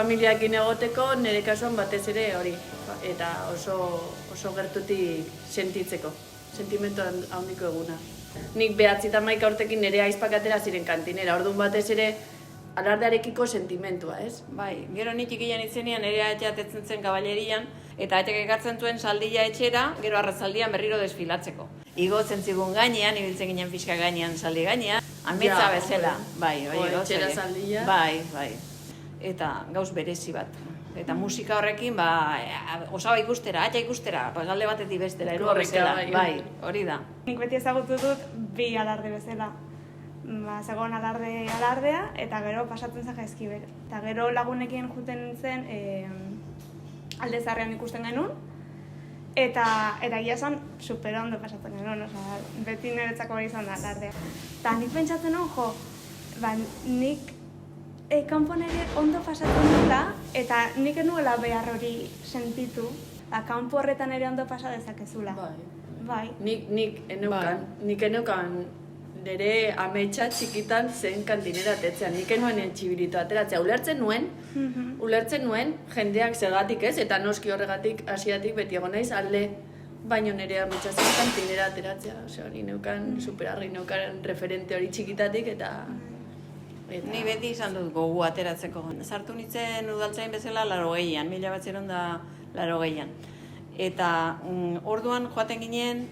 familiakin egoteko, nire kasuan batez ere hori, eta oso gertutik sentitzeko, sentimentu handiko eguna. Nik 9 urtekin nire aizpak atera ziren kantinera, orduan batez ere alardearekiko sentimentua, ez? Bai, gero nik ikian itzenean nire atxatetzen zen kabalerian, eta atxak ekartzen zuen saldia etxera, gero arratzaldian berriro desfilatzeko. Igotzen zigun gainean, ibiltzen ginen pixka gainean, saldi gainean, ametsa bezala. Bai, etxera saldia. Bai. Eta gauz berezi bat. Eta musika horrekin, osaba ikustera, atxa ikustera, galde batetik bestera, eru horrekela. Bai, hori da. Nik beti ezagutu dut bi alarde bezala. Zegoen alardea, eta gero pasatzen zen Jaizkibel. Eta gero lagunekin juten nintzen Alde Zaharrean ikusten genuen, eta egia esan super ondo pasatzen genuen, beti niretzako hori izan da alardea. Eta nik pentsatzen hon, nik kanpon ere ondo pasatzen dela, eta nik enuela behar hori sentitu, kanpo horretan ere ondo pasa dezakezula. Bai. Nik eneukan nire ametsa txikitan zen kantinera atetzean, nik enuen entxibilitu ateratzea. Ulertzen nuen jendeak zergatik ez, eta noski horregatik hasiatik beti egon naiz alde, baino nire ametsa zen kantinera ateratzea. Hori neukan superarri, neukan referente hori txikitatik eta... Ni beti izan dut gogu ateratzeko. Sartu nintzen udaltzain bezala 80an, 1980an. Eta orduan joaten ginen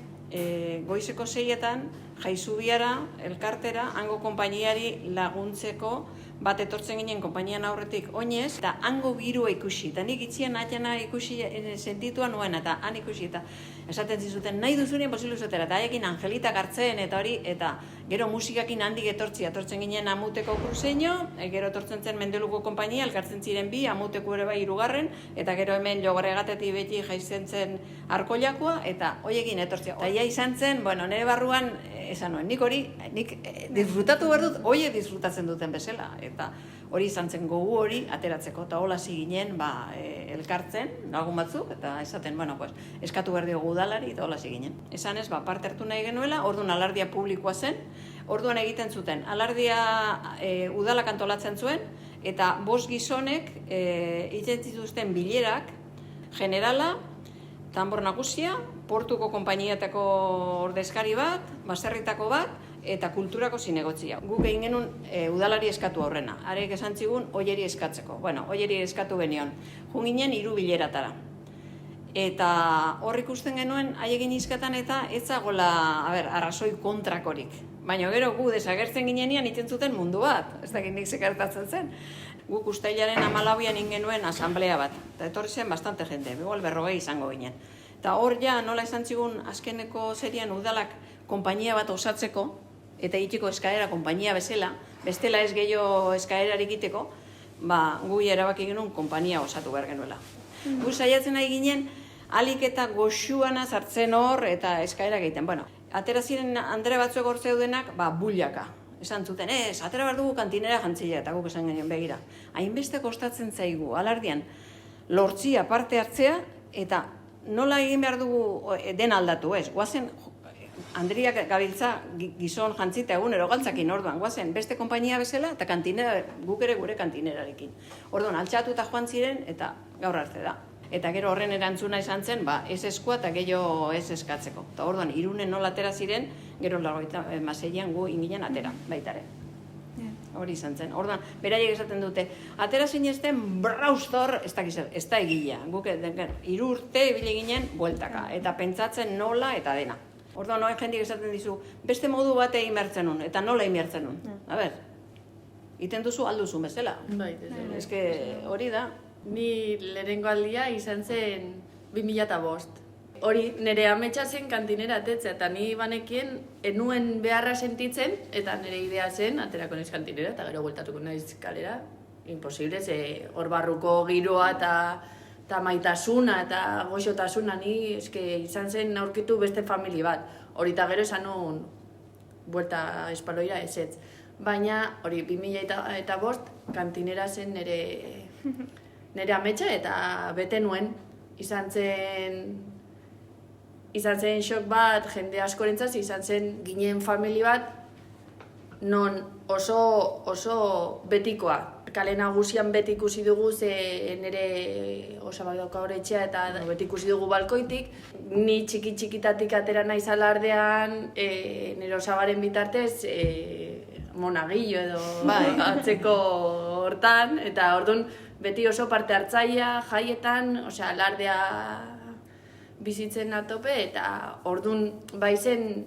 goizeko 6etan Jaizubiara, elkartera, hango konpainiari laguntzeko bat etortzen ginen konpainian aurretik oinez, eta hango girua ikusi. Eta nik itxien atxana ikusi sentitua nuen, eta han ikusi, eta esaten zizuten nahi duzunien posible zutera, eta haiekin angelitak hartzen, eta hori, eta gero musikakin handik etortzen ginen Amuteko Cruzeño, gero etortzen zen Mendeluko konpainia, elkartzen ziren 2, Amuteko ere bai 3, eta gero hemen Llobregatetik beti jaizen zen Arkoilakoa, eta horiekin etortzea. Eta ia izan zen, nire barruan, esan nuen, nik disfrutatu behar dut, hoie disfrutatzen duten bezala. Eta hori izan zen gogu hori ateratzeko, eta hola ziginen elkartzen, lagun batzuk, eta esaten, eskatu behar diogu udalari, eta hola ziginen. Esan ez, parte hartu nahi genuela, orduan alardia publikoa zen, orduan egiten zuten, alardia udalak antolatzen zuen, eta 5 gizonek egiten zituzten bilerak, generala, tambor nagusia, portuko konpainiatako ordezkari bat, baserritako bat, eta kulturako zinegotzia. Guk egin genuen udalari eskatu horrena. Arek esan zigun, oieri eskatzeko. Oieri eskatu genion. Jun ginen 3 bileratara. Eta hor ikusten genuen, haiekin izkatan eta ez zagola, arrazoi kontrakorik. Baina gero gu desagertzen ginenean iten zuten mundu bat. Ez dakit nik sekartatzen zen. Guk ustailaren 14an ingenuen asamblea bat. Eta etorri zen bastante jende, igual 40 izango ginen. Eta hor ja nola izan zigun azkeneko serian udalak konpainia bat osatzeko, eta egiteko eskaera konpainia bezala, bestela ez gehiago eskaerarik egiteko, gu erabaki genuen konpainia osatu behar genuela. Gu saiatzen nahi ginen, alik eta goxuana sartzen hor eta eskaera egiten. Atera ziren Andre batzuek hor zeudenak, bullaka. Esan zuten, atera behar dugu kantinera jantzila, eta guk esan genuen begira. Hainbeste kostatzen zaigu, alardian, lortzia parte hartzea, eta nola egin behar dugu den aldatu, ez? Guazen, Andriak gabiltza gizon jantzita egunero galtzakin orduan, guazen beste konpainia bezala eta kantinera, guk ere gure kantinerarekin. Orduan, altxatuta joan ziren eta gaur arte da. Eta gero horren erantzuna izan zen, ez eskua eta gehiago ez eskatzeko. Eta orduan, Irunen nola atera ziren, gero 96an gu inginen atera, baitare. Hori izan zen. Orduan, beraiek esaten dute, atera zinezten braustor, ez da egila. Guk 3 urte ibili ginen bueltaka, eta pentsatzen nola eta dena. Orduan, noen jendik esaten dizu, beste modu bate egin behartzen nun, eta nola egin behartzen nun. Iten duzu alduzu bezala. Ez hori da. Ni lehenengo aldia izan zen 2005. Hori, nire ametsa zen kantinera atetzea, eta ni banekien enuen beharra sentitzen, eta nire idea zen, aterako naiz kantinera, eta gero bueltatuko naiz kalera. Imposible, hor barruko giroa eta maitasuna eta goxotasuna, ni izan zen aurkitu beste famili bat. Hori eta gero esan nuen buelta espaloira ezetz. Baina, hori, 2005 kantinera zen nire ametsa, eta bete nuen, izan zen shock bat, jende askorentzat, izan zen ginen famili bat, non oso betikoa. kale nagusian beti ikusi dugu, ze nire osabak dauka horretxea, eta beti ikusi dugu balkoitik. Ni txikitatik atera naiz alardean, nire osabaren bitartez, monagillo edo atzeko hortan, eta orduan beti oso parte hartzaia, jaietan, alardea bizitzen atope, eta orduan baizen,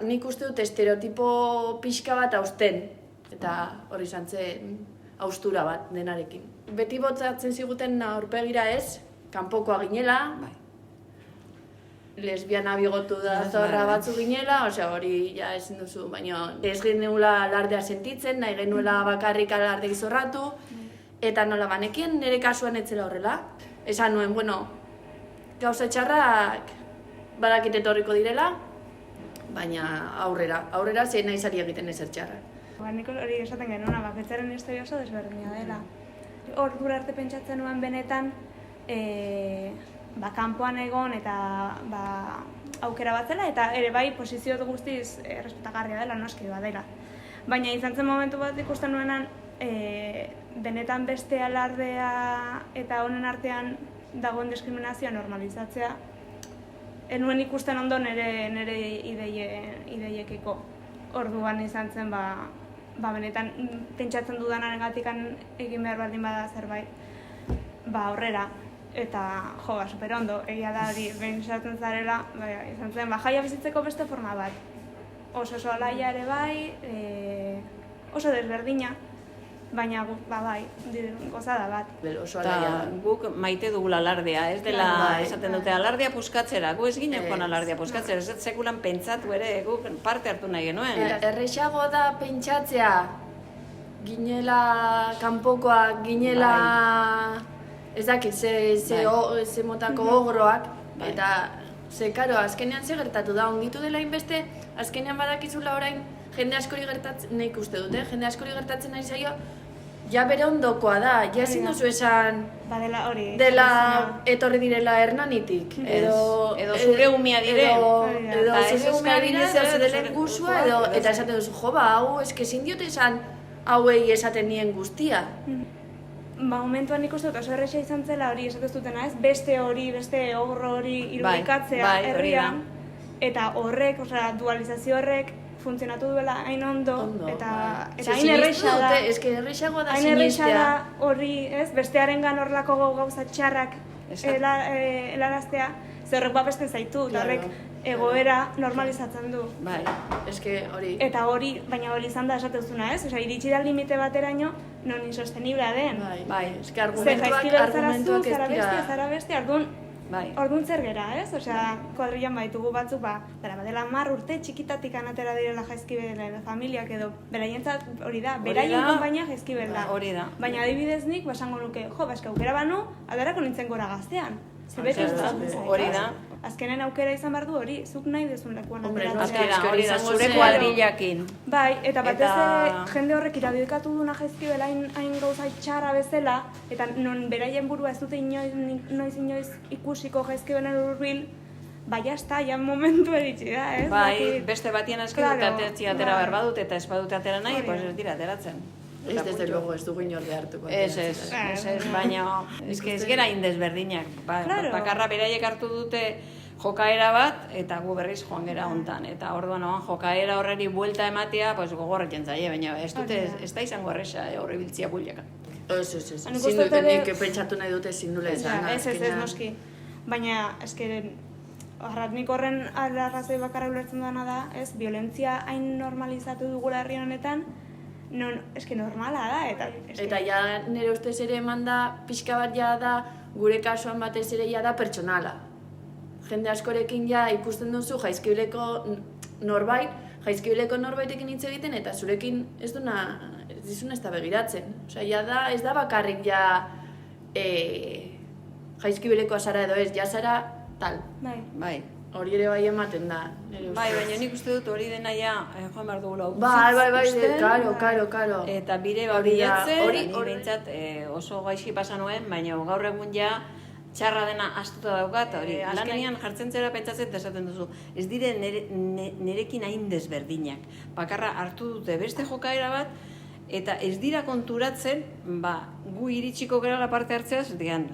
nik uste dut estereotipo pixka bat hausten, eta hori izan zen haustura bat denarekin. Beti botzatzen ziguten aurpegira ez, kanpokoa ginela, lesbiana bigotu da zorra batzu ginela, hori ja ezin duzu, baina ez genuela alardea sentitzen, nahi genuela bakarrik alardei zorratu, eta nola banekien nire kasuan etzela horrela. Esan nuen, gauza txarrak badakit etorriko direla, baina aurrera zein nahi zari egiten ezer txarrak. Nik hori esaten genuen, bakoitzaren historia oso desberdina dela. Hor gure arte pentsatzen nuen benetan, kanpoan egon eta aukera bat zela, eta ere bai posizio guztiz respetagarria dela, noski badela. Baina izan zen momentu bat ikusten nuenan, benetan beste alardea eta honen artean dagoen diskriminazioa normalizatzea, enuen ikusten ondo nire ideiekiko. Orduan izan zen, benetan pentsatzen dudanaren egin behar baldin bada zerbait, aurrera. Eta, super ondo, egia da hori pentsatzen zarela, izan zen, jaia bizitzeko beste forma bat. Oso alaia ere bai, oso desberdina, baina gozada bat. Eta guk maite dugula alardea, ez dela esaten dute alardea puskatzera, gu ez ginen joan alardea puskatzera, ez sekulan pentsatu ere, guk parte hartu nahi genuen. Errexago da pentsatzea, ginela kanpokoak, ginela ez dakit, ze motako ogroak, eta karo, azkenean ze gertatu da, ongitu dela inbeste, azkenean badakizula orain, jende askori gertatzen, nik uste dute, jende askori gertatzen nahi zaio, ja bere ondokoa da, ja ezin duzu esan dela etorri direla Hernanitik, edo zure umia dire, edo zure umia dire, edo zure guzua, eta esaten duzu, hau, eske ezin diote esan hauei esaten nien guztia. Momentuan nik uste dut oso erresa izan zela hori esatez dutena ez, beste ogro hori irudikatzea herrian, eta horrek, dualizazio horrek, funtzionatu duela hain ondo, eta hain erresa da. Eske erresagoa da sinistea. Hain erresa da hori, bestearengan horrelako gauza txarrak helaraztea, zerrek babesten zaitu, eta horrek egoera normalizatzen du. Eske hori. Eta hori, baina hori izan da esatezuna ez, iritsi da limite bateraino, non insosteniblea den. Eske argumentuak ez dira. Zara beste, orduan zer gera, ez? Kuadrillan baitugu batzuk, badela 10 urte txikitatik anatera direla jaizkibelen familiak edo, beraientzat hori da, beraien konpainia jaizkibel da. Hori da. Baina adibidez nik, basango nuke, eske aukera banu, aldarako nintzen gora gaztean. Zebeti hori da. Azkenen aukera izan behar du hori, zuk nahi dezun lekuan ateratzea. Hori da, zure kuadrillakin. Eta batez jende horrek irabidekatu duna jaizkibel hain gauza txarra bezala, eta non beraien burua ez dute inoiz ikusiko jaizkibelen hurbil, jazta, momentu eritxi da, ez? Beste batien asko dute atera behar badut, eta ez badute atera nahi, ez dira ateratzen. Ez desde luego, ez dugu inorde hartuko. Ez, baina ez gera indezberdinak. Bakarra beraiek hartu dute jokaera bat, eta gu berriz joan gera hontan. Eta orduan jokaera horreri buelta ematea, gogorretzen zaie, baina ez da izango erresa horri biltzia buileka. Ez, zindutenik pentsatu nahi dute zindula ezan. Ez, noski. Baina, nik horren arrazoi bakarra ulertzen dena da, violentzia hain normalizatu dugula herri honetan, normala da, eta ja nire ustez ere eman da, pixka bat ja da, gure kasuan batez ere ja da pertsonala. Jende askorekin ja ikusten duzu jaizkibeleko norbaitekin hitz egiten, eta zurekin ez dizun ez da begiratzen. Ja da, ez da bakarrik ja jaizkibelekoa zara edo ez, ja zara tal. Bai. Hori ere bai ematen da. Baina nik uste dut hori dena ja joan behar dugula karo. Eta bire bilatzen, hori bintzat oso gaizki pasa nuen, baina gaur egun ja txarra dena astuta daukat, hori lanean jartzen zera pentsatzen eta esaten duzu. Ez dire nerekin hain desberdinak. Bakarra hartu dute beste jokaera bat, eta ez dira konturatzen, gu iritsiko gerala parte hartzea, digan,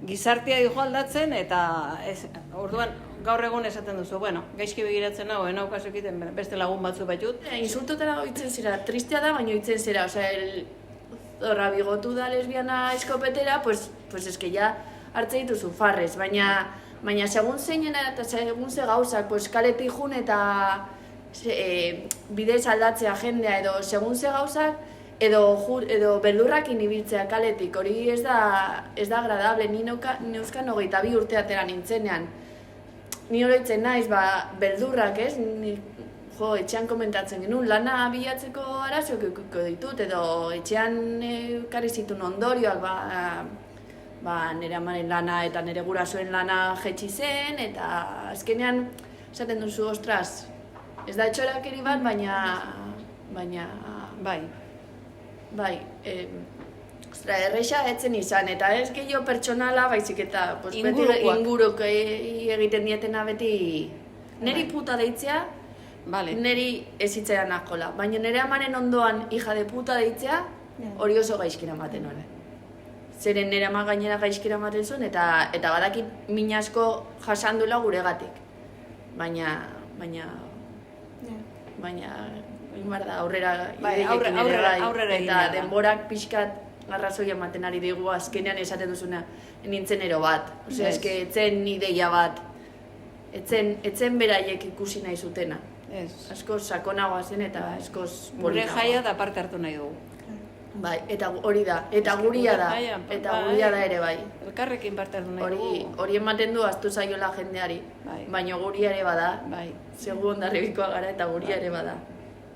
gizartea dijo aldatzen, eta orduan gaur egun esaten duzu, bueno, gaizki begiratzen hau, enaukaz egiten beste lagun batzu baitut. Insultotara goitzen zera, tristea da, baina itzen zera, osea, zorra bigotu da lesbiana eskopetera, pues eske ja hartze dituzu farrez, baina segun zeinena eta segun ze gauzak, pues kaletik jun eta bidez aldatzea jendea edo segun ze gauzak, edo beldurrakin ibiltzea kaletik, hori ez da agradable, ni neuzkan 22 urte atera nintzenean. Ni oroitzen naiz, beldurrak, ez? Etxean komentatzen genuen, lana bilatzeko arazoak eukiko ditut, edo etxean ekarri zituen ondorioak, nire amaren lana eta nire gurasoen lana jetxi zen, eta azkenean esaten duzu, ostras, ez da etxorakeri bat, baina... Bai, erresa etzen izan, eta ez gehiago pertsonala, baizik eta inguruk egiten dietena beti neri puta deitzea, neri ez hitzaidan askola, baina nire amaren ondoan hija de puta deitzea, hori oso gaizkira ematen hori. Zeren nire ama gainera gaizkira ematen zuen, eta badakit min asko jasanduela guregatik. Baina, egin da aurrera ideiekin ere bai, eta denborak pixkat arrazoia ematen ari digu azkenean esaten duzuna nintzen ero bat. Osea, eske etzen ideia bat, etzen beraiek ikusi nahi zutena. Askoz sakonagoa zen eta askoz politagoa. Gure jaia da parte hartu nahi dugu. Bai, eta hori da, eta guria da ere bai. Elkarrekin parte hartu nahi dugu. Hori ematen du ahaztu zaiola jendeari, baina guria ere bada, segu ondarribikoa gara eta guria ere bada,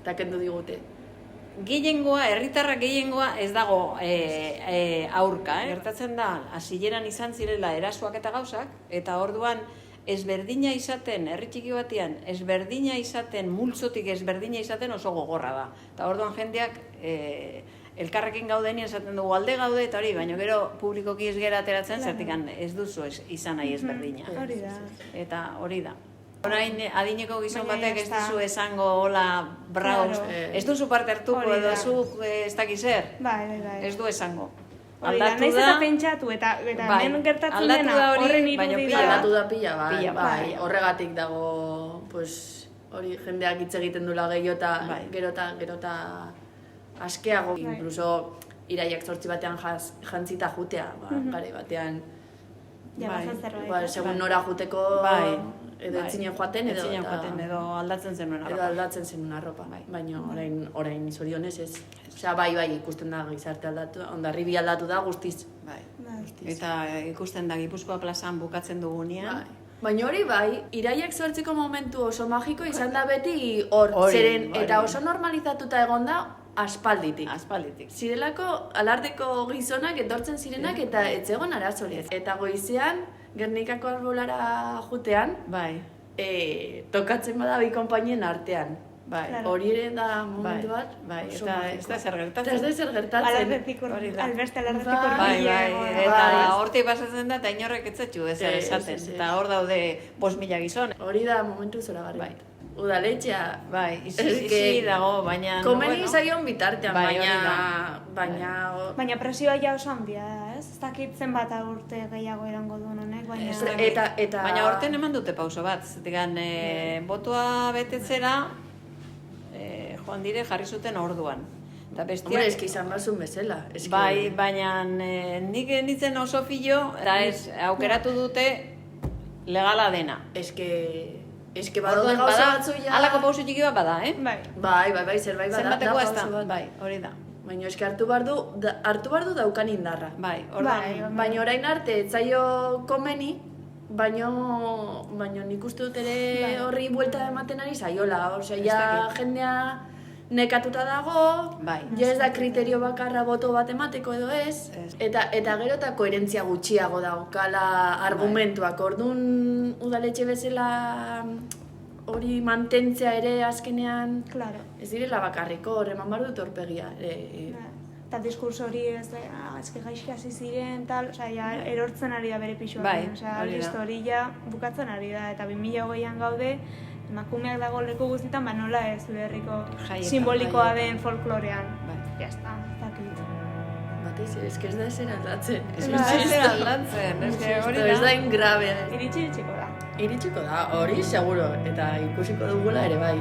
eta kendu digute. Gehiengoa, herritarrak gehiengoa ez dago aurka. Gertatzen da, hasieran izan zirela erasoak eta gauzak, eta orduan ezberdina izaten, herri txiki batean, ezberdina izaten, multzotik ezberdina izaten oso gogorra da. Eta orduan jendeak elkarrekin gaudenien esaten dugu alde gaude eta hori, baina gero publikoki ez gera ateratzen, zertikan ez duzu izan nahi ezberdina. Hori da. Eta hori da. Orain adineko gizon batek ez duzu esango hola brauz, ez duzu parte hartuko edo zu ez dakiz zer, ez du esango. Aldatu da, pentsatu eta hemen gertatzen dena horren irudia. Aldatu da pila, bai, horregatik dago, hori jendeak hitz egiten dula gehiago eta gero eta askeago, incluso iraiak 8 batean jantzita jutea, gare batean, segun nora juteko, edo etzinen joaten, edo aldatzen zenuen arropa. Edo aldatzen zenuen arropa, baina orain zorionez ez. Osea, bai, ikusten da gizarte aldatu, Hondarribi aldatu da guztiz. Eta ikusten da Gipuzkoa plazan bukatzen dugunean. Baina hori bai, iraiak 8ko momentu oso magiko izan da beti hor, zeren, eta oso normalizatuta egon da aspalditik. Zirelako alardeko gizonak etortzen zirenak eta ez egon arazorik. Eta goizean, Gernikako arbolara jutean, tokatzen bada bi konpainien artean. Hori ere da momentu bat. Eta ez da zer gertatzen. Ez da zer gertatzen. Albeste alardetiko horri. Eta hortik pasatzen da, eta inorrek etzetxu ezer esaten. Eta hor daude 5.000 gizon. Hori da momentu zoragarri. Udaletxea. Izi dago, baina... Komeni zaion bitartean, baina presioa ja oso handia da, ez? Ez dakit zenbat urte gehiago erango duen honek, baina... Baina horten eman dute pauso bat, digan, botoa betetzera, joan dire jarri zuten orduan. Hombre, eski izan bazun bezala. Bai, baina nik nintzen oso filo, eta ez aukeratu dute legala dena. Eske badaude gauza batzu ja... Halako pauso txiki bat bada, Bai, zerbait bada. Zenbateko ez da, bai, hori da. Baina eske hartu behar du daukan indarra. Baina orain arte etzaio komeni, baina nik uste dut ere horri buelta ematen ari zaiola. Osea, jendea nekatuta dago, ja ez da kriterio bakarra boto bat emateko edo ez, eta gero eta koherentzia gutxiago daukala argumentuak. Orduan udaletxe bezala hori mantentzea ere azkenean ez direla bakarriko, eman behar dut horpegia. Eta diskurso hori eske gaizki hasi ziren, erortzen ari da bere pixua. Hori ja bukatzen ari da, eta 2020an gaude, emakumeak dago leku guztietan, nola ez zure herriko Jaietan, simbolikoa jaietan. den folklorean. Bai. Ya está, ez dakit. Batez, eske ez da ezer aldatzen. Ez da ezer aldatzen, hori Ez da da. ingrabea. Iritsiko da. Iritsiko da, hori seguro, eta ikusiko dugula ere bai.